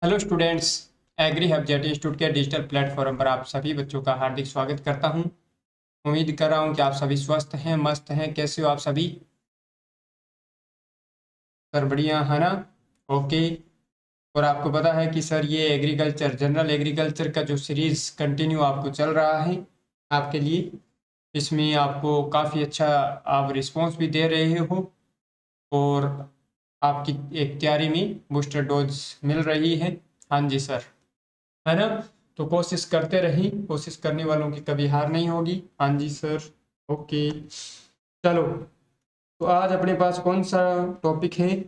Hello students. Agri hub JET institute के digital platform पर आप सभी बच्चों का हार्दिक स्वागत करता हूं। उम्मीद कर रहा हूं कि आप सभी स्वस्थ हैं, मस्त हैं। कैसे हो आप सभी? सर बढ़िया है ना? ओके। और आपको पता है कि सर ये एग्रीकल्चर जनरल एग्रीकल्चर का जो सीरीज कंटिन्यू आपको चल रहा है आपके लिए, इसमें आपको काफ़ी अच्छा आप रिस्पॉन्स भी दे रहे हो और आपकी एक तैयारी में बूस्टर डोज मिल रही है। हाँ जी सर, है ना? तो कोशिश करते रही, कोशिश करने वालों की कभी हार नहीं होगी। हाँ जी सर। ओके, चलो। तो आज अपने पास कौन सा टॉपिक है?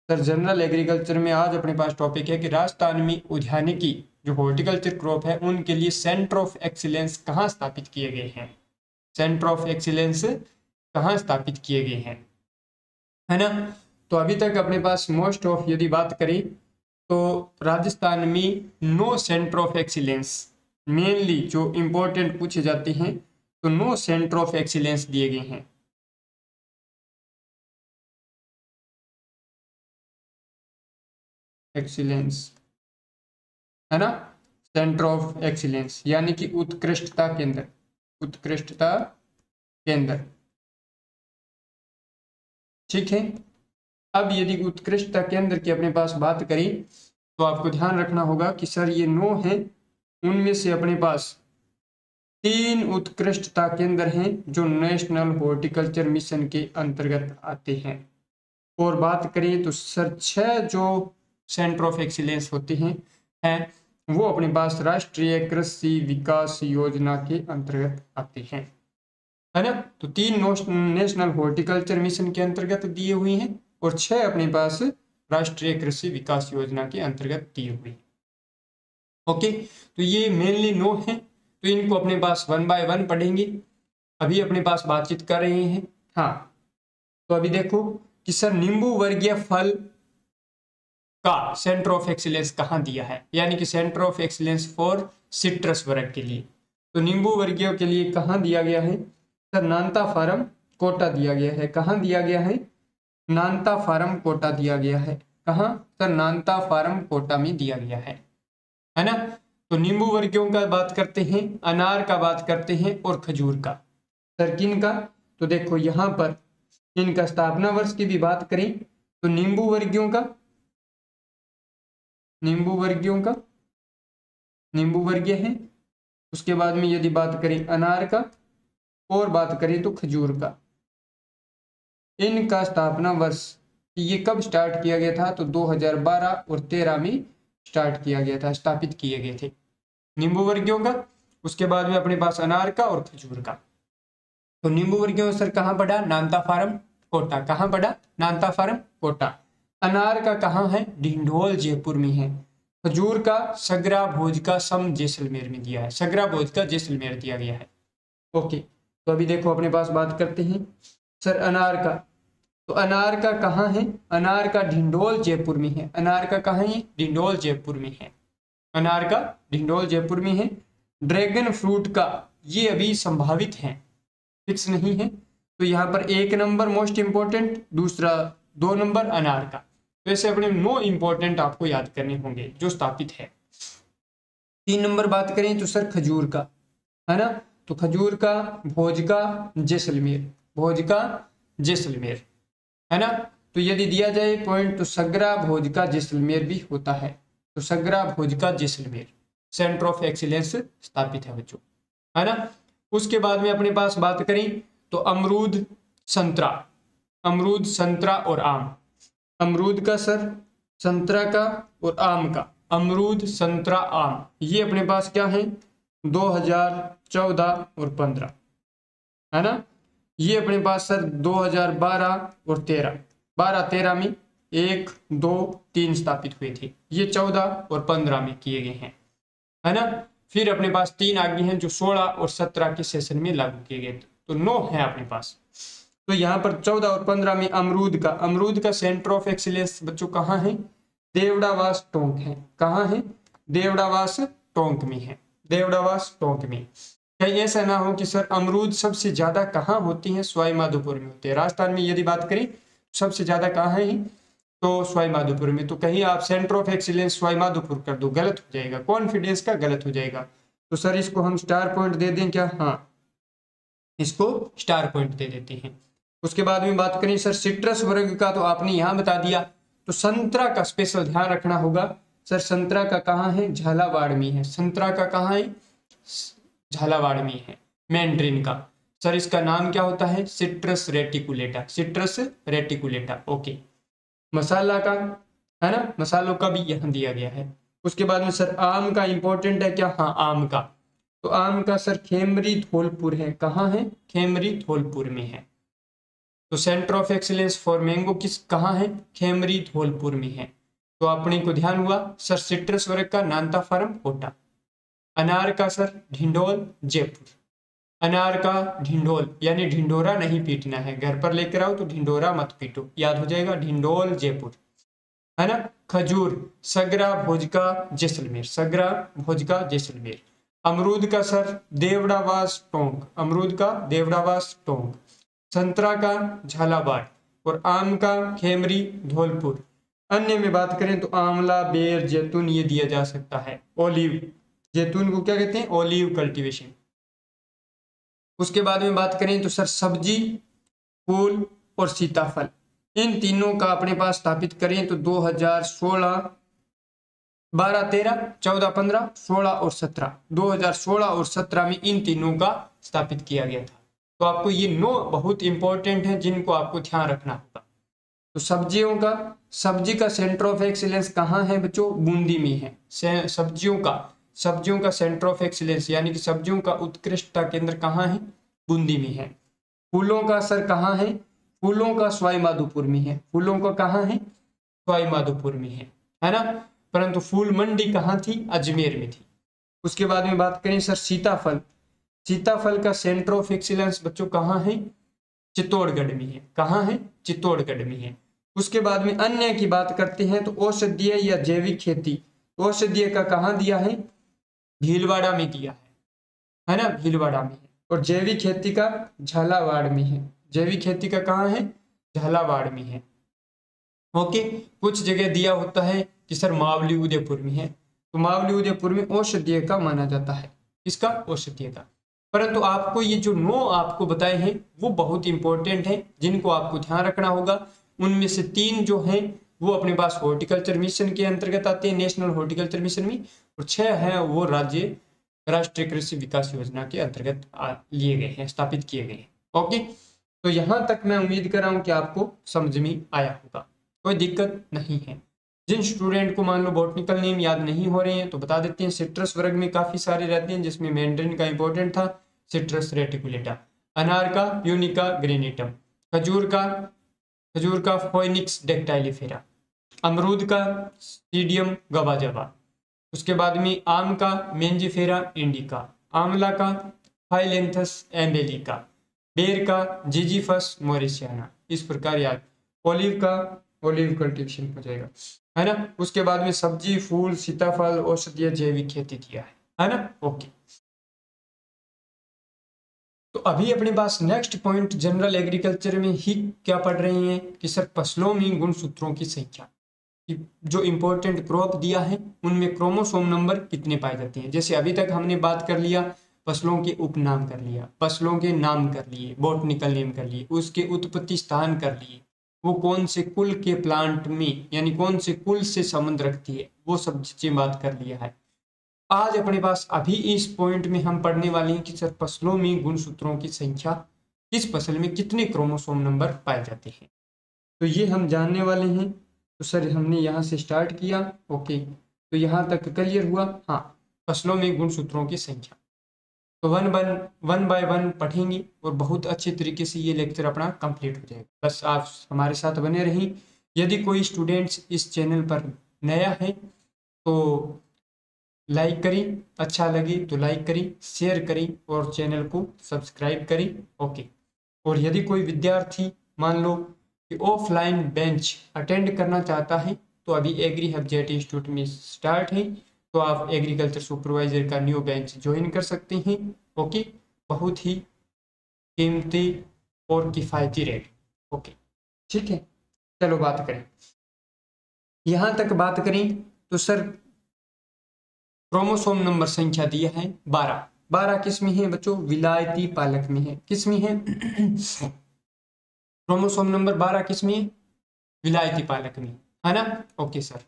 सर जनरल एग्रीकल्चर में आज अपने पास टॉपिक है कि राजस्थान में उद्यानिकी जो हॉर्टिकल्चर क्रॉप है उनके लिए सेंटर ऑफ एक्सीलेंस कहाँ स्थापित किए गए हैं। सेंटर ऑफ एक्सीलेंस कहाँ स्थापित किए गए हैं, है ना? तो अभी तक अपने पास मोस्ट ऑफ यदि बात करें तो राजस्थान में no centre of excellence, mainly जो इंपॉर्टेंट पूछे जाते हैं तो नो सेंटर ऑफ एक्सीलेंस दिए गए हैं। एक्सीलेंस, है ना? सेंटर ऑफ एक्सीलेंस यानी कि उत्कृष्टता केंद्र, उत्कृष्टता केंद्र। ठीक है। अब यदि उत्कृष्टता केंद्र की अपने पास बात करें तो आपको ध्यान रखना होगा कि सर ये नो है, उनमें से अपने पास 3 उत्कृष्टता केंद्र हैं जो नेशनल हॉर्टिकल्चर मिशन के अंतर्गत आते हैं। और बात करें तो सर 6 जो सेंटर ऑफ एक्सीलेंस होते हैं वो अपने पास राष्ट्रीय कृषि विकास योजना के अंतर्गत आते हैं, है ना? तो 3 नेशनल हॉर्टिकल्चर मिशन के अंतर्गत दिए हुए हैं और 6 अपने पास राष्ट्रीय कृषि विकास योजना के अंतर्गत दिए हुए हैं। ओके, तो ये मेनली नो है, तो इनको अपने पास 1 बाय 1 पढ़ेंगे। अभी अपने पास बातचीत कर रहे हैं। हाँ, तो अभी देखो कि सर नींबू वर्गीय फल का सेंटर ऑफ एक्सीलेंस कहाँ दिया है, यानी कि centre of excellence for citrus वर्ग के लिए। तो नींबू वर्गीय के लिए कहाँ दिया गया है? सर नांता फार्म कोटा दिया गया है। कहाँ दिया गया है? नांता फार्म कोटा दिया गया है। कहाँ? सर नांता फार्म कोटा में दिया गया है ना? तो नींबू वर्गीयों का बात करते हैं, अनार का बात करते हैं और खजूर का। सर किन का? तो देखो यहाँ पर इनका स्थापना वर्ष की भी बात करें तो नींबू वर्गीयों का, नींबू वर्गीयों का, नींबू वर्गीय है। उसके बाद में यदि बात करें अनार का और बात करें तो खजूर का, इनका स्थापना वर्ष ये कब स्टार्ट किया गया था? तो 2012 और 13 में स्टार्ट किया गया था, स्थापित किए गए थे नींबू वर्गीयों का। उसके बाद में अपने पास अनार का और खजूर का। तो नींबू वर्गीयों सर कहाँ पड़ा? नांता फार्म कोटा। कहाँ पड़ा? नांता फार्म कोटा। अनार का कहाँ है? ढिंढोल जयपुर में है। खजूर का सगरा भोज का सम जैसलमेर में दिया है, सगरा भोज का जैसलमेर दिया गया है। ओके, तो अभी देखो अपने पास बात करते हैं सर अनार का। तो अनार का कहाँ है? अनार का ढिंढोल जयपुर में है। अनार का कहाँ है? ढिंढोल जयपुर में है। अनार का ढिंढोल जयपुर में है। ड्रैगन फ्रूट का ये अभी संभावित है, फिक्स नहीं है। तो यहाँ पर 1 नंबर मोस्ट इंपॉर्टेंट, दूसरा 2 नंबर अनार का। तो ऐसे अपने 9 इंपॉर्टेंट आपको याद करने होंगे जो स्थापित है। 3 नंबर बात करें तो सर खजूर का, है ना? तो खजूर का भोज का जैसलमेर, भोज का जैसलमेर, है ना? तो यदि दिया जाए पॉइंट तो सगरा भोज का जैसलमेर भी होता है। तो सगरा भोज का जैसलमेर सेंटर ऑफ एक्सीलेंस स्थापित है बच्चों, है ना? उसके बाद में अपने पास बात करें तो अमरूद संतरा, अमरूद संतरा और आम। अमरूद का सर, संतरा का और आम का, अमरूद संतरा आम, ये अपने पास क्या है? 2014 और 15, है ना? ये अपने पास सर 2012 और 13, 12-13 में 1, 2, 3 स्थापित हुए थे। ये 14 और 15 में किए गए हैं, है ना? फिर अपने पास 3 आगे हैं जो 16 और 17 के सेशन में लागू किए गए, तो 9 है अपने पास। तो यहाँ पर 14 और 15 में अमरूद का, अमरूद का सेंटर ऑफ एक्सीलेंस बच्चों कहाँ है? देवड़ावास टोंक है। कहाँ है? देवड़ावास टोंक में है, देवड़ावास टोंक में। कहीं ऐसा ना हो कि सर अमरूद सबसे ज्यादा कहाँ होती है? सवाई माधोपुर में होते हैं। राजस्थान में यदि बात करें सबसे ज्यादा कहाँ है? तो तो सवाई माधोपुर में, तो कहीं आप centre of excellence Sawai Madhopur कर दो, गलत हो जाएगा, कॉन्फिडेंस का गलत हो जाएगा। तो सर इसको हम स्टार पॉइंट दे दें क्या? हाँ, इसको स्टार पॉइंट दे देते हैं। उसके बाद में बात करें सर सिट्रस वर्ग का, तो आपने यहां बता दिया। तो संतरा का स्पेशल ध्यान रखना होगा। सर संतरा का कहाँ है? झालावाड़ में है। संतरा का कहाँ है? झालावाड़ में है। मैंड्रिन का सर इसका नाम क्या होता है? Citrus reticulata. Citrus reticulata. Okay. मसाला का है ना, मसालों का भी यहाँ दिया गया है। उसके बाद में सर आम का इंपॉर्टेंट है क्या? हाँ, आम का, तो आम का सर खेमरी धौलपुर है। कहाँ है? खेमरी धौलपुर में है। तो centre of excellence for mango किस कहाँ है? खेमरी धौलपुर में है। तो अपने को ध्यान हुआ सर सिट्रस वर्ग का नांता फार्म कोटा। अनार का सर ढिंडोल जयपुर। अनार का ढिंडोल यानी ढिंडोरा नहीं पीटना है, घर पर लेकर आओ तो ढिंडोरा मत पीटो, याद हो जाएगा, ढिंडोल जयपुर, है ना। खजूर सगरा भोजका जैसलमेर। सगरा भोजका जैसलमेर। अमरूद का सर देवड़ावास टोंक। अमरूद का देवड़ावास टोंक। संतरा का झालावाड़ और आम का खेमरी धौलपुर। अन्य में बात करें तो आंवला, बेर, जैतून ये दिया जा सकता है। ओलिव, जैतून को क्या कहते हैं? Olive cultivation. उसके बाद में बात करें तो सर सब्जी, फूल और सीताफल, इन तीनों का अपने पास स्थापित करें तो 2016, 12, 13, 14, 15, 16 और 17, 2016 और 17 में इन तीनों का स्थापित किया गया था। तो आपको ये 9 बहुत इंपॉर्टेंट है जिनको आपको ध्यान रखना होगा। तो सब्जियों का, सब्जी का सेंटर ऑफ एक्सीलेंस कहाँ है बच्चों? बूंदी में है। सब्जियों का सेंटर ऑफ एक्सीलेंस यानी कि सब्जियों का उत्कृष्टता केंद्र कहाँ है? बूंदी में है। फूलों का सर कहाँ है? फूलों का सवाई माधोपुर में है। फूलों का कहाँ है? सवाई माधोपुर में है ना। परंतु फूल मंडी कहाँ थी? अजमेर में थी। उसके बाद में बात करें सर सीताफल, सीताफल का सेंटर ऑफ एक्सीलेंस बच्चों कहाँ है? चित्तौड़गढ़ में है। कहाँ है? चित्तौड़गढ़ में है। उसके बाद में अन्य की बात करते हैं तो औषधीय या जैविक खेती, औषधीय का कहाँ दिया है? भीलवाड़ा में दिया है ना, भीलवाड़ा में है। और जैविक खेती का झालावाड़ में है। जैविक खेती का कहाँ है? झालावाड़ में है। ओके। कुछ जगह दिया होता है कि सर मावली उदयपुर में है, तो मावली उदयपुर में औषधीय का माना जाता है। इसका औषधीय का। परंतु आपको ये जो 9 आपको बताए हैं वो बहुत इंपॉर्टेंट है जिनको आपको ध्यान रखना होगा। उनमें से 3 जो हैं वो अपने पास हॉर्टिकल्चर मिशन के अंतर्गत आते हैं, नेशनल हॉर्टिकल्चर मिशन में, और 6 है वो राज्य राष्ट्रीय कृषि विकास योजना के अंतर्गत लिए गए हैं, स्थापित किए गए हैं। ओके। तो यहां तक मैं उम्मीद कर रहा हूं कि आपको समझ में आया होगा, कोई दिक्कत नहीं है। जिन स्टूडेंट को मान लो बॉटनिकल नेम याद नहीं हो रहे हैं तो बता देते हैं। सिट्रस वर्ग में काफी सारे रहते हैं जिसमें मैंड्रिन का इंपॉर्टेंट था, सिट्रस रेटिकुलेटा। अनार का प्यूनिका ग्रेनेटम। खजूर का फोइनिक्स डेक्टाइलिफेरा। अमरूद का सीडियम गवाजावा। उसके बाद में आम का मेंजिफेरा इंडिका। आंवला का फाइलेंथस एम्बेलिका। बेर का जिजीफस मोरिसियाना। इस प्रकार याद। ओलिव का ओलिव कल्टीवेशन हो जाएगा, है ना। उसके बाद में सब्जी, फूल, सीताफल, औषधीय, जैविक खेती दिया है ना। ओके। तो अभी अपने पास नेक्स्ट पॉइंट जनरल एग्रीकल्चर में ही क्या पढ़ रहे हैं कि सर फसलों में गुणसूत्रों की संख्या, जो इंपॉर्टेंट क्रॉप दिया है उनमें क्रोमोसोम नंबर कितने पाए जाते हैं। जैसे अभी तक हमने बात कर लिया, फसलों के उपनाम कर लिया, फसलों के नाम कर लिए, बॉटनिकल नेम कर लिए, उसके उत्पत्ति स्थान कर लिए, वो कौन से कुल के प्लांट में यानी कौन से कुल से संबंध रखती है, वो सब चीजें बात कर लिया है। आज अपने पास अभी इस पॉइंट में हम पढ़ने वाले हैं कि सर फसलों में गुणसूत्रों की संख्या, किस फसल में कितने क्रोमोसोम नंबर पाए जाते हैं, तो ये हम जानने वाले हैं। तो सर हमने यहाँ से स्टार्ट किया। ओके, तो यहाँ तक क्लियर हुआ। हाँ, फसलों में गुणसूत्रों की संख्या तो वन बाय वन पढ़ेंगे और बहुत अच्छे तरीके से ये लेक्चर अपना कंप्लीट हो जाएगा। बस आप हमारे साथ बने रहें। यदि कोई स्टूडेंट्स इस चैनल पर नया है तो लाइक करें, अच्छा लगे तो लाइक करें, शेयर करें और चैनल को सब्सक्राइब करें। ओके। और यदि कोई विद्यार्थी मान लो कि ऑफलाइन बेंच अटेंड करना चाहता है तो अभी एग्री हब जेट इंस्टीट्यूट में स्टार्ट है, तो आप एग्रीकल्चर सुपरवाइजर का न्यू बेंच ज्वाइन कर सकते हैं। ओके, बहुत ही कीमती और किफ़ायती रेट। ओके, ठीक है। चलो बात करें। यहां तक बात करें तो सर क्रोमोसोम नंबर संख्या दिया है 12। 12 किस में है बच्चों? विलायती पालक में है। किस में है? क्रोमोसोम नंबर 12 किस में है? विलायती पालक में, है ना? Okay sir.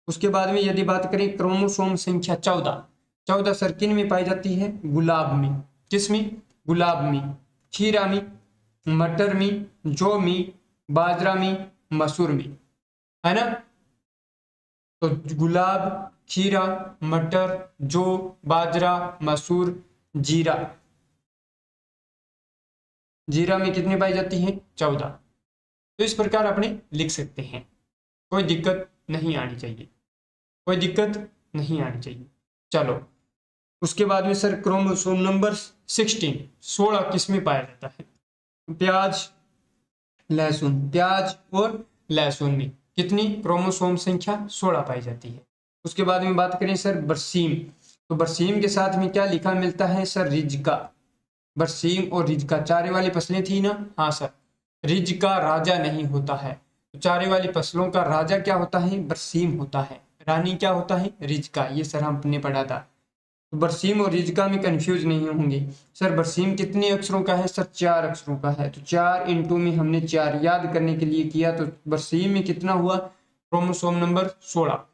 उसके बाद में यदि बात करें क्रोमोसोम संख्या 14, 14 सर किन में पाई जाती है? गुलाब में। किस में? गुलाब में, खीरा में, मटर में, जौ में, बाजरा में, मसूर में, है ना? तो गुलाब, खीरा, मटर, जौ, बाजरा, मसूर, जीरा। जीरा में कितनी पाई जाती है? 14। तो इस प्रकार अपने लिख सकते हैं, कोई दिक्कत नहीं आनी चाहिए, कोई दिक्कत नहीं आनी चाहिए। चलो उसके बाद में सर क्रोमोसोम नंबर 16, 16 किस में पाया जाता है? प्याज, लहसुन, प्याज और लहसुन में कितनी? क्रोमोसोम संख्या 16 पाई जाती है। उसके बाद में बात करें सर बरसीम, तो बरसीम के साथ में क्या लिखा मिलता है सर? रिजका। बरसीम और रिजका चारे वाली फसलें थी ना? हाँ सर। रिजका राजा नहीं होता है, तो चारे वाली फसलों का राजा क्या होता है? बरसीम होता है। रानी क्या होता है? रिजका। ये सर हमने पढ़ा था। तो बरसीम और रिजका में कंफ्यूज नहीं होंगे। सर बरसीम कितने अक्षरों का है? सर 4 अक्षरों का है। तो 4 इंटू में हमने 4 याद करने के लिए किया, तो बरसीम में कितना हुआ? Chromosome number 16।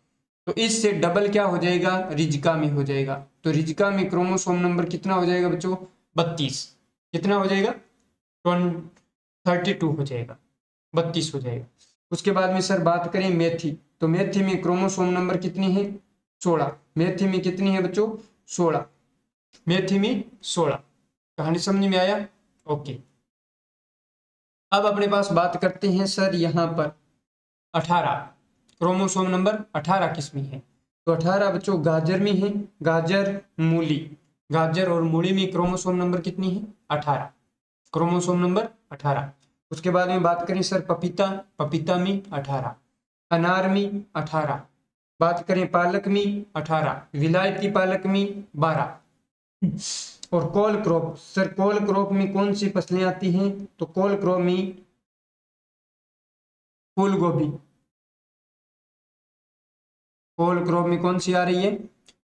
तो इससे डबल क्या हो जाएगा? रिजका में हो जाएगा। तो रिजका में क्रोमोसोम नंबर कितना हो जाएगा बच्चों? 32। कितना हो जाएगा? 32 हो जाएगा, 32 हो जाएगा। उसके बाद में सर बात करें मेथी, तो मेथी में क्रोमोसोम नंबर कितनी है? 16। मेथी में कितनी है बच्चों? 16। मेथी में 16। कहानी समझ में आया? ओके। अब अपने पास बात करते हैं सर यहाँ पर 18, क्रोमोसोम नंबर 18 किस में है? तो 18 बच्चों गाजर में है। गाजर, मूली, गाजर और मूली में क्रोमोसोम नंबर कितनी है? 18, क्रोमोसोम नंबर 18। उसके बाद में बात करें सर पपीता, पपीता में 18, अनार में 18, बात करें पालक में 18, विलायती पालक में 12। और कोल क्रॉप, सर कोल क्रॉप में कौन सी फसलें आती हैं? तो कोल क्रॉप में फूल गोभी, कोल क्रॉप में कौन सी आ रही है?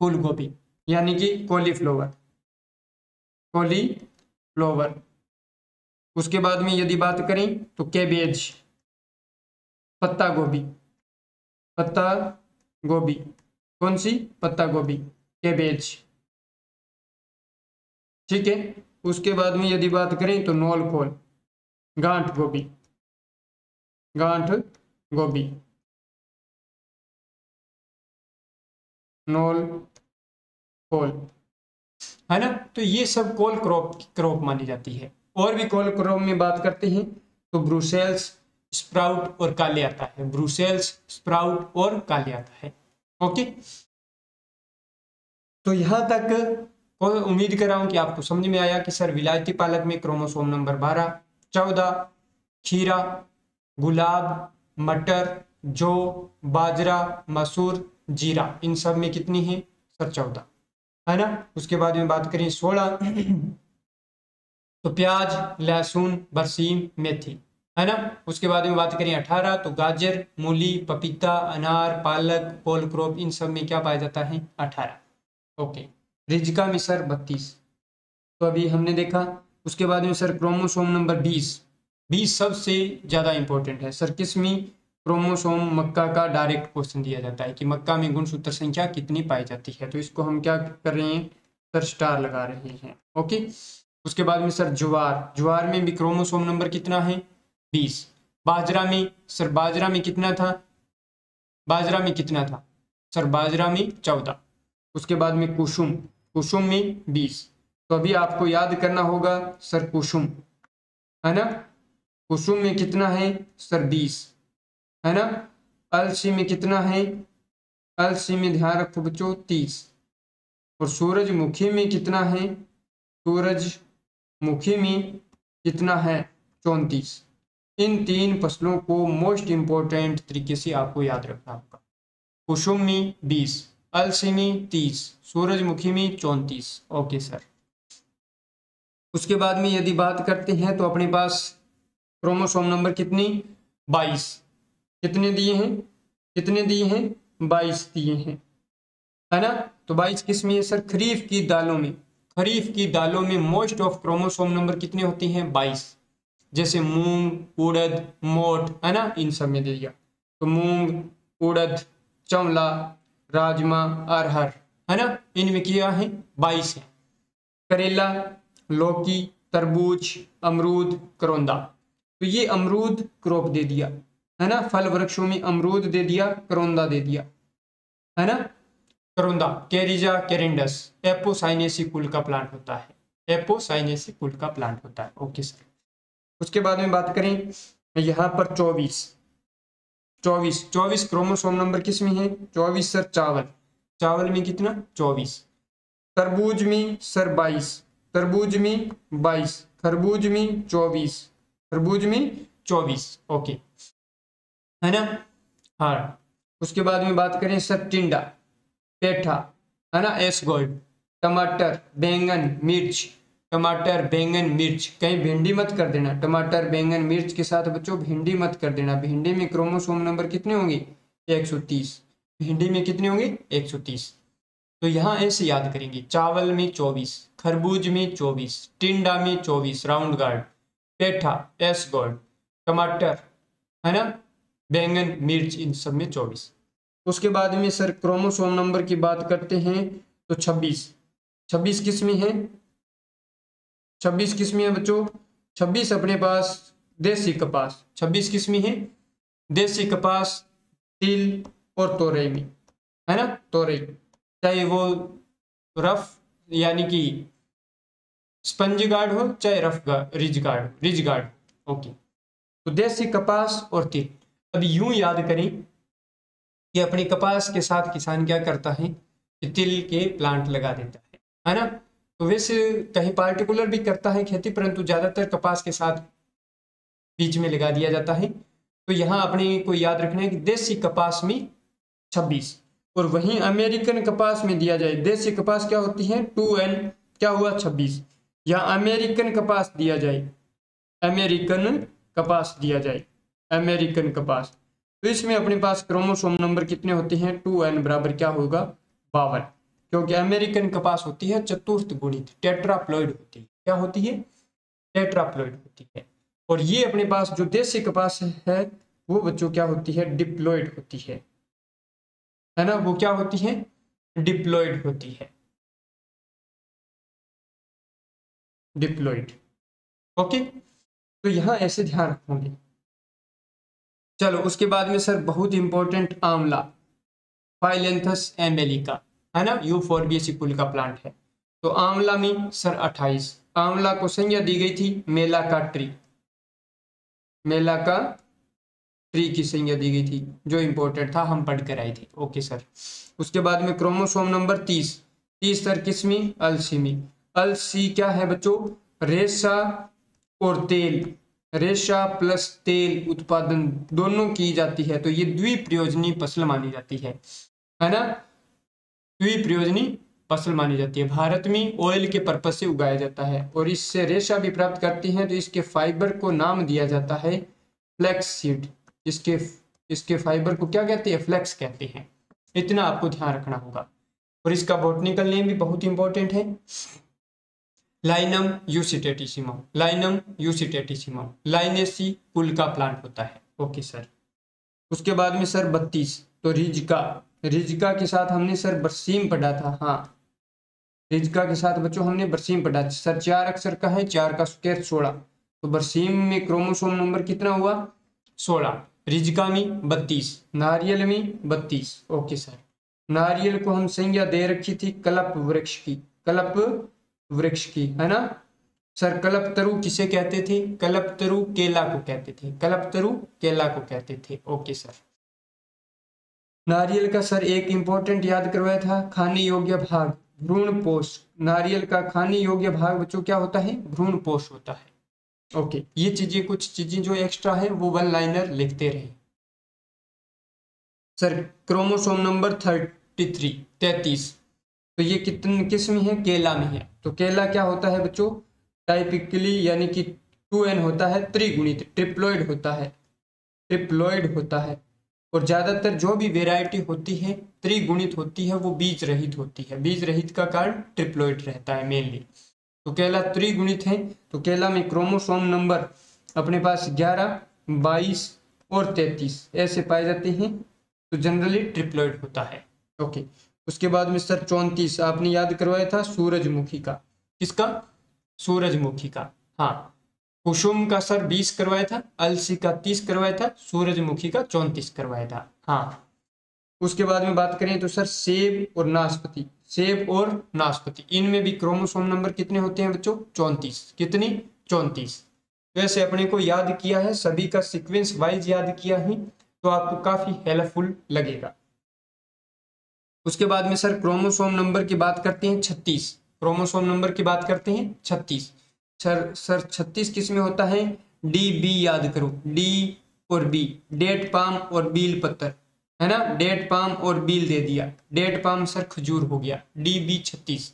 फूल गोभी, यानी कि कॉलीफ्लावर, कॉलीफ्लावर। उसके बाद में यदि बात करें तो कैबेज, पत्ता गोभी, पत्ता गोभी, कौन सी? पत्ता गोभी, कैबेज, ठीक है। उसके बाद में यदि बात करें तो नोल खोल, गांठ गोभी, गांठ गोभी, नोल खोल, है ना? तो ये सब कोल क्रॉप मानी जाती है। और भी कोल क्रॉप में बात करते हैं तो ब्रुसेल्स स्प्राउट और काले आता है, ब्रुसेल्स स्प्राउट और काले आता है। ओके, तो यहां तक उम्मीद कर रहा हूं कि आपको समझ में आया कि सर विलायती पालक में क्रोमोसोम नंबर 12, 14, खीरा, गुलाब, मटर, जौ, बाजरा, मसूर, जीरा, इन सब में कितनी है सर? 14, है ना? उसके बाद में बात करें 16 तो प्याज, लहसुन, बरसीम, मेथी, है ना? उसके बाद में बात करें 18 तो गाजर, मूली, पपीता, अनार, पालक, कोल क्रॉप, इन सब में क्या पाया जाता है? 18। ओके। रिजका में सर 32, तो अभी हमने देखा। उसके बाद में सर क्रोमोसोम नंबर 20, 20 सबसे ज्यादा इंपॉर्टेंट है सर। किस में? क्रोमोसोम मक्का का डायरेक्ट क्वेश्चन दिया जाता है कि मक्का में गुणसूत्र संख्या कितनी पाई जाती है, तो इसको हम क्या कर रहे हैं सर? स्टार लगा रहे हैं। ओके। उसके बाद में सर ज्वार, ज्वार में भी क्रोमोसोम नंबर कितना है? 20। बाजरा में सर, बाजरा में कितना था? बाजरा में कितना था सर? बाजरा में 14। उसके बाद में कुसुम, कुसुम में 20। तो अभी आपको याद करना होगा सर कुसुम, है ना? कुसुम में कितना है सर? 20, है ना? अलसी में कितना है? अलसी में ध्यान रखो बच्चों 30। और सूरजमुखी में कितना है? सूरजमुखी में कितना है? 34। इन 3 फसलों को मोस्ट इंपोर्टेंट तरीके से आपको याद रखना होगा। कुसुम में 20, अलसी में 30, सूरजमुखी में 34। Okay sir. उसके बाद में यदि बात करते हैं तो अपने पास क्रोमोसोम नंबर कितनी? 22। कितने दिए हैं? कितने दिए हैं? 22 दिए हैं, है ना। तो 22 किस्में है सर खरीफ की दालों में। खरीफ की दालों में मोस्ट ऑफ क्रोमोसोम नंबर कितने होते हैं? 22। जैसे मूंग, उड़द, मोठ, है ना, इन सब में दे दिया। तो मूंग, उड़द, चवला, राजमा, अरहर, है ना, इनमें किया है 22 है। करेला, लौकी, तरबूज, अमरूद, करौंदा। तो ये अमरूद क्रॉप दे दिया, है ना। फल वृक्षों में अमरूद दे दिया, करौंदा दे दिया, है ना। करौंदा कैरिजा कैरेंडस एपोसाइनेसी कुल का प्लांट होता है। एपोसाइनेसी कुल का प्लांट होता है। Okay sir. उसके बाद में बात करें यहाँ पर 24 क्रोमोसोम नंबर किस में है? 24 सर चावल। चावल में कितना? 24। तरबूज में सर 22। तरबूज में 22। खरबूज में 24। खरबूज में 24। ओके, है ना। हाँ, उसके बाद में बात करें सर टिंडा, पेठा, है ना, एस गोल्ड। टमाटर, बैंगन, मिर्च। टमाटर, बैंगन, मिर्च, कहीं भिंडी मत कर देना। टमाटर, बैंगन, मिर्च के साथ बच्चों भिंडी मत कर देना। भिंडी में क्रोमोसोम नंबर कितने होंगे? 130। भिंडी में कितने होंगे? 130। तो यहाँ ऐसे याद करेंगे। चावल में 24, खरबूज में 24, टिंडा में 24 राउंड गार्ड, पेठा, एस गोल्ड, टमाटर, है ना, बैंगन, मिर्च, इन सब में 24। उसके बाद में सर क्रोमोसोम नंबर की बात करते हैं तो 26। 26 किस्में हैं? 26 किस्में हैं बच्चों। 26 अपने पास देसी कपास। 26 किस्में हैं देसी कपास, तिल और तोरई में, है ना। तोरई चाहे वो रफ यानी कि स्पंज गार्ड हो, चाहे रफ रिज गार्ड। ओके, तो देसी कपास और तिल। अब यूं याद करें कि अपनी कपास के साथ किसान क्या करता है कि तिल के प्लांट लगा देता है ना। तो वैसे कहीं पार्टिकुलर भी करता है खेती, परंतु ज्यादातर कपास के साथ बीच में लगा दिया जाता है। तो यहाँ अपने को याद रखना है कि देसी कपास में 26 और वहीं अमेरिकन कपास में दिया जाए। देसी कपास क्या होती है? 2N, क्या हुआ? 26। या अमेरिकन कपास दिया जाए, अमेरिकन कपास दिया जाए, अमेरिकन कपास, तो इसमें अपने पास क्रोमोसोम नंबर कितने होते हैं? 2N बराबर क्या होगा? 52। क्योंकि अमेरिकन कपास होती है चतुर्थ गुणित, टेट्राप्लॉइड होती है। क्या होती है? टेट्राप्लॉइड होती है। और ये अपने पास जो देसी कपास है वो बच्चों क्या होती है? डिप्लॉइड होती है ना। वो क्या होती है? डिप्लॉइड होती है, डिप्लॉइड। ओके, तो यहां ऐसे ध्यान रखोगे। चलो उसके बाद में सर बहुत इंपॉर्टेंट आंवला, फाइलेंथस एम्बेलिका, है ना, यूफोर्बिएसी कुल का प्लांट है। तो आंवला में सर 28। आंवला को संज्ञा दी गई थी मेला का ट्री, मेला का ट्री की संज्ञा दी गई थी, जो इंपॉर्टेंट था, हम पढ़ कर आए थे। Okay sir. उसके बाद में क्रोमोसोम नंबर 30। 30 सर किसमें? अलसी में। अलसी क्या है बच्चों? रेशा और तेल, रेशा प्लस तेल उत्पादन दोनों की जाती है। तो ये द्विप्रयोजनी फसल मानी जाती है ना। द्विप्रयोजनी फसल मानी जाती है। भारत में ऑयल के पर्पज से उगाया जाता है और इससे रेशा भी प्राप्त करती हैं। तो इसके फाइबर को नाम दिया जाता है फ्लैक्स सीड। इसके फाइबर को क्या कहते हैं? फ्लैक्स कहते हैं। इतना आपको ध्यान रखना होगा। और इसका बॉटनिकल नेम भी बहुत इंपॉर्टेंट है, लाइनम यूसिटेटिसिमम। लाइनम यूसिटेटिसिमम लाइनेसी कुल का प्लांट होता है। Okay sir. उसके बाद में सर 32, तो रिजका। रिजका के साथ हमने सर बरसीम पढ़ा था। हाँ, रिजका के साथ बच्चों हमने बरसीम पढ़ा सर। 4 अक्षर का है, 4 का स्क्वायर 16। तो बरसीम में क्रोमोसोम नंबर कितना हुआ? 16। रिजका में 32, नारियल में 32। Okay sir. नारियल को हम संज्ञा दे रखी थी कल्प वृक्ष की, कल्प वृक्ष की, है ना सर। कल्पतरु किसे कहते थे? कल्पतरु केला को कहते थे, कल्पतरु केला को कहते थे। Okay sir. नारियल का सर एक इंपॉर्टेंट याद करवाया था, खाने योग्य भाग भ्रूणपोष। नारियल का खाने योग्य भाग बच्चों क्या होता है? भ्रूणपोष होता है। ओके, ये चीजें कुछ चीजें जो एक्स्ट्रा है वो 1 लाइनर लिखते रहे सर। क्रोमोसोम नंबर 33, तो ये कितने किस्म है? केला में है। तो केला क्या होता है बच्चों? टाइपिकली यानी कि 2N होता है, त्रिगुणित, ट्रिप्लॉइड होता है, ट्रिप्लॉइड होता है। और ज्यादातर जो भी वेराइटी होती है त्रिगुणित होती है वो बीज रहित होती है। बीज रहित का कारण ट्रिप्लोइड रहता है मेनली। तो केला त्रिगुणित है, तो केला में क्रोमोसोम नंबर अपने पास 11, 22 और 33 ऐसे पाए जाते हैं, तो जनरली ट्रिप्लोइड होता है। ओके, उसके बाद में सर 34 आपने याद करवाया था सूरजमुखी का। किसका? सूरजमुखी का। हाँ, कुसुम का सर 20 करवाया था, अलसी का 30 करवाया था, सूरजमुखी का 34 करवाया था। हाँ, उसके बाद में बात करें तो सर सेब और नाशपाती, सेब और नाशपाती इनमें भी क्रोमोसोम नंबर कितने होते हैं बच्चों? 34। कितनी? 34। वैसे अपने को याद किया है, सभी का सीक्वेंस वाइज याद किया ही, तो आपको काफी हेल्पफुल लगेगा। उसके बाद में सर क्रोमोसोम नंबर की बात करते हैं 36। क्रोमोसोम नंबर की बात करते हैं 36। सर 36 किस में होता है? डी बी याद करो, डी और बी, डेट पाम और बील पत्तर, है ना। डेट पाम और बील दे दिया, डेट पाम सर खजूर हो गया, डी बी 36।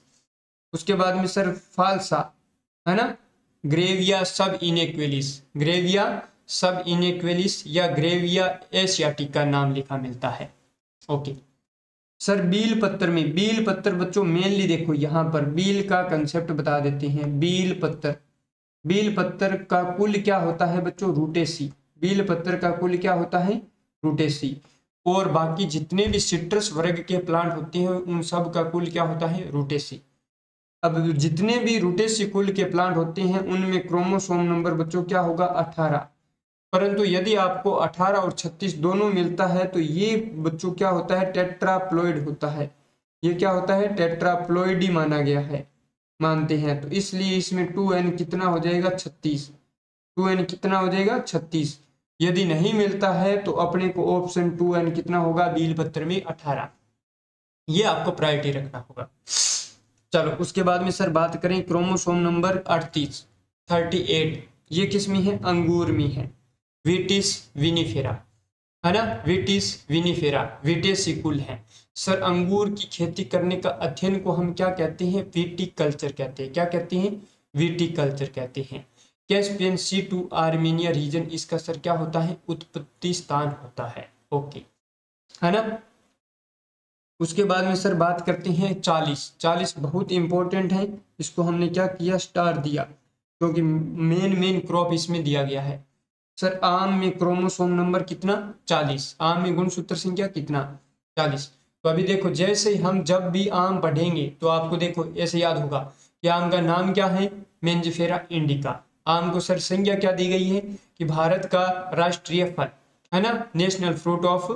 उसके बाद में सर फालसा, है ना, ग्रेविया सब इनेक्वेलिस, ग्रेविया सब इनेक्वेलिस या ग्रेविया एशियाटिका नाम लिखा मिलता है। ओके सर बील पत्तर में, बील पत्तर बच्चों मेनली देखो यहाँ पर बील का कंसेप्ट बता देते हैं। बील पत्तर, बील पत्तर का कुल क्या होता है बच्चों? रूटेसी। बील पत्तर का कुल क्या होता है? रूटेसी। और बाकी जितने भी सिट्रस वर्ग के प्लांट होते हैं उन सब का कुल क्या होता है? रूटेसी। अब जितने भी रूटेसी कुल के प्लांट होते हैं उनमें क्रोमोसोम नंबर बच्चों क्या होगा? 18। परंतु यदि आपको 18 और 36 दोनों मिलता है तो ये बच्चों क्या होता है? टेट्राप्लॉइड होता है। ये क्या होता है? टेट्राप्लॉइड ही माना गया है, मानते हैं। तो इसलिए इसमें 2n कितना हो जाएगा? 36। 2n कितना हो जाएगा? 36। यदि नहीं मिलता है तो अपने को ऑप्शन 2n कितना होगा? बील पत्र में 18। ये आपको प्रायोरिटी रखना होगा। चलो उसके बाद में सर बात करें क्रोमोसोम नंबर 38, 38 ये किस में है? अंगूर में है। विटिस विनिफेरा, है ना, विटिस विनिफेरा विटेसी कुल है। सर अंगूर की खेती करने का अध्ययन को हम क्या कहते हैं? विटिकल्चर कहते हैं। क्या कहते हैं? विटिकल्चर कहते हैं। Caspian sea to Armenia region इसका सर क्या होता है? उत्पत्ति स्थान होता है। ओके, है ना। उसके बाद में सर बात करते हैं 40। 40 बहुत इंपॉर्टेंट है, इसको हमने क्या किया? स्टार दिया, क्योंकि मेन क्रॉप इसमें दिया गया है। सर आम में क्रोमोसोम नंबर कितना? 40। आम में गुणसूत्र संख्या कितना? 40। तो अभी देखो जैसे हम जब भी आम पढ़ेंगे तो आपको देखो ऐसे याद होगा कि आम का नाम क्या है? मेंजिफेरा इंडिका। आम को सर संज्ञा क्या दी गई है? कि भारत का राष्ट्रीय फल, है ना, नेशनल फ्रूट ऑफ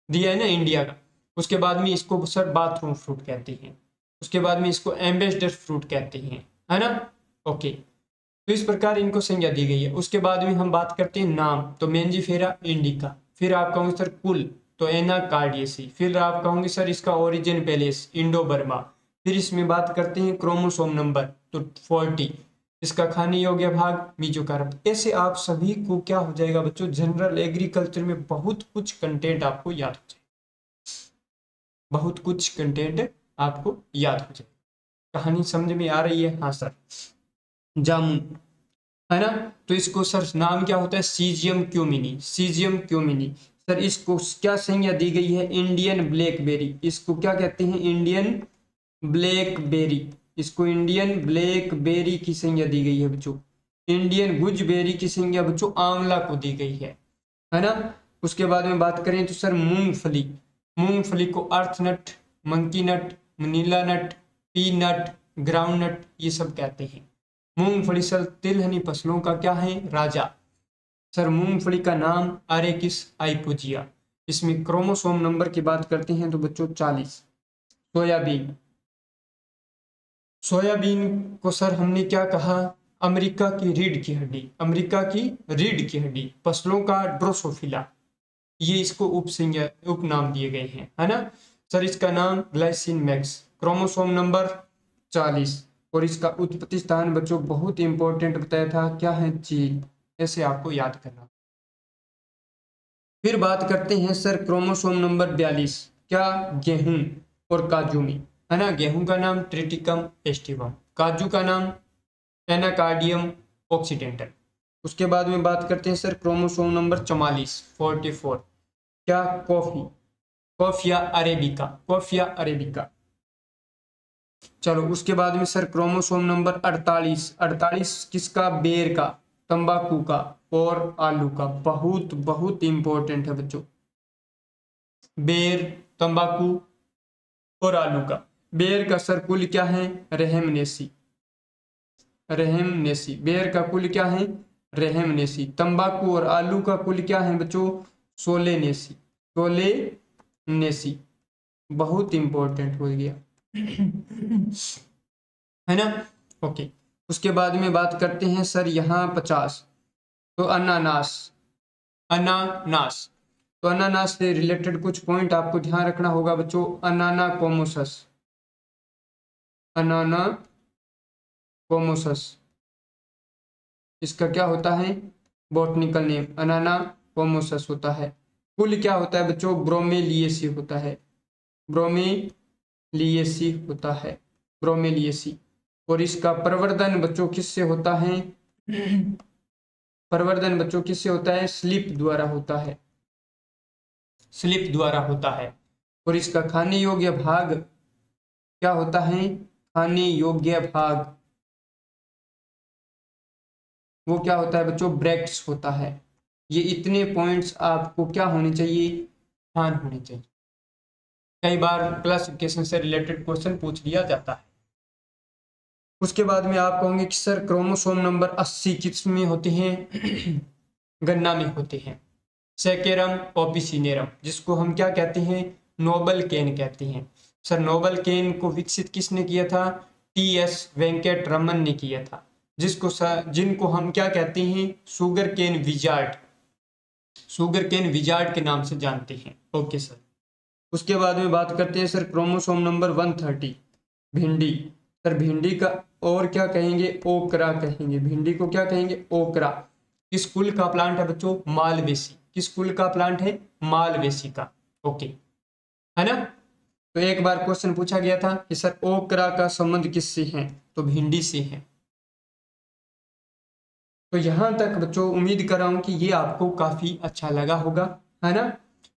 दिया है ना इंडिया का। उसके बाद में इसको सर बाथरूम फ्रूट कहते हैं। उसके बाद में इसको एम्बेसडर फ्रूट कहते हैं, है ना। ओके, तो इस प्रकार इनको संज्ञा दी गई है। उसके बाद में हम बात करते हैं नाम, तो मेंजिफेरा इंडिका। फिर आप कहोगे सर कुल, तो एनाकार्डियेसी। फिर आप कहोगे सर इसका ओरिजिन पैलेस, इंडो बर्मा। फिर इसमें बात करते हैं क्रोमोसोम नंबर, तो 40। इसका खाने योग्य भाग मीजोकार्प। ऐसे आप सभी को क्या हो जाएगा बच्चों? जनरल एग्रीकल्चर में बहुत कुछ कंटेंट आपको याद हो जाएगा, बहुत कुछ कंटेंट आपको याद हो जाएगा। कहानी समझ में आ रही है? हाँ सर। जामुन, है ना, तो इसको सर नाम क्या होता है? सीजियम क्यूमिनी। सीजियम क्यूमिनी। सर इसको क्या संज्ञा दी गई है? Indian blackberry. इसको क्या कहते हैं? Indian blackberry. इसको इंडियन ब्लैकबेरी की संज्ञा दी गई है बच्चों। इंडियन गुजबेरी की संज्ञा बच्चों आंवला को दी गई है ना। उसके बाद में बात करें तो सर मूंगफली। मूंगफली को अर्थनट, मंकी नट, नीला नट, पीनट, ग्राउंड नट ये सब कहते हैं। मूंगफली सर तिलहनी फसलों का क्या है? राजा। सर मूंगफली का नाम अरेकिस आइपोजिया। इसमें क्रोमोसोम नंबर की बात करते हैं तो बच्चों 40। सोयाबीन, सोयाबीन को सर हमने क्या कहा? अमेरिका की रीढ़ की हड्डी। अमेरिका की रीढ़ की हड्डी, फसलों का ड्रोसोफिला, ये इसको उपसंज्ञा उपनाम दिए गए हैं, है ना। सर इसका नाम ग्लाइसिन मैक्स। क्रोमोसोम नंबर 40 और इसका उत्पत्ति स्थान बच्चों बहुत इंपॉर्टेंट बताया था, क्या है? चीन। ऐसे आपको याद करना। फिर बात करते हैं सर क्रोमोसोम नंबर 42, क्या? गेहूं और काजू में, है ना। गेहूं का नाम ट्रिटिकम एस्टिवम, काजू का नाम एनाकार्डियम ऑक्सीडेंटल। उसके बाद में बात करते हैं सर क्रोमोसोम नंबर 44, 44, क्या? Coffee, coffea arabica, coffea arabica. चलो उसके बाद में सर क्रोमोसोम नंबर 48, 48 किसका? बेर का, तंबाकू का और आलू का। बहुत बहुत इंपॉर्टेंट है बच्चों, बेर, तंबाकू और आलू का। बेर का सर कुल क्या है? रेहमनेसी, रेहमनेसी। बेर का कुल क्या है? रेहमनेसी। तंबाकू और आलू का कुल क्या है बच्चों? Solanaceae, Solanaceae. बहुत इंपॉर्टेंट हो गया है ना। ओके, उसके बाद में बात करते हैं सर यहाँ 50, तो अनानास, अनानास। तो अनानास से रिलेटेड कुछ पॉइंट आपको ध्यान रखना होगा बच्चों। अनाना कोमोसस, अनाना कोमोसस, इसका क्या होता है? बॉटनिकल नेम अनाना कोमोसस होता है। कुल क्या होता है बच्चों? ब्रोमेलिएसी होता है, ब्रोमेलिएसी होता है, ब्रोमेलिएसी। और इसका प्रवर्धन बच्चों किससे होता है? प्रवर्धन बच्चों किससे होता है? स्लिप द्वारा होता है, स्लिप द्वारा होता है। और इसका खाने योग्य भाग क्या होता है? खाने योग्य भाग वो क्या होता है बच्चों? ब्रैक्ट्स होता है। ये इतने पॉइंट्स आपको क्या होने चाहिए? ध्यान होने चाहिए। कई बार क्लासिफिकेशन से रिलेटेड क्वेश्चन पूछ लिया जाता है। उसके बाद में आप कहोगे कि सर क्रोमोसोम नंबर 80 किस में होते हैं? गन्ना में होते हैं। सेकेरम ओपिसिनेरम, जिसको हम क्या कहते हैं? नोबल केन कहते हैं। सर नोबल केन को विकसित किसने किया था? टी.एस. वेंकट रमन ने किया था, जिनको हम क्या कहते हैं? Sugar cane wizard, sugar cane wizard के नाम से जानते हैं। Okay sir. उसके बाद में बात करते हैं सर क्रोमोसोम नंबर 130, भिंडी। सर भिंडी का और क्या कहेंगे? ओकरा कहेंगे। भिंडी को क्या कहेंगे? ओकरा। किस कुल का प्लांट है बच्चों? मालवेसी। किस कुल का प्लांट है? मालवेसी का। ओके, है ना। तो एक बार क्वेश्चन पूछा गया था कि सर ओकरा का संबंध किससे है? तो भिंडी से है। तो यहां तक बच्चों उम्मीद कर रहा हूं कि ये आपको काफी अच्छा लगा होगा, है ना।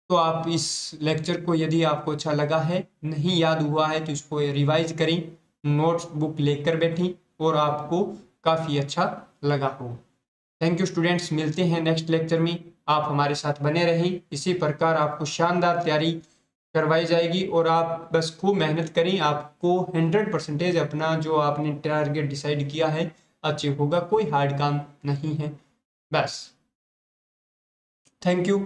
तो आप इस लेक्चर को यदि आपको अच्छा लगा है, नहीं याद हुआ है, तो इसको रिवाइज करें, नोट्स बुक लेकर बैठें और आपको काफी अच्छा लगा होगा। थैंक यू स्टूडेंट्स, मिलते हैं नेक्स्ट लेक्चर में। आप हमारे साथ बने रहें, इसी प्रकार आपको शानदार तैयारी करवाई जाएगी और आप बस खूब मेहनत करें। आपको 100% अपना जो आपने टारगेट डिसाइड किया है अचीव होगा। कोई हार्ड काम नहीं है, बस। Thank you.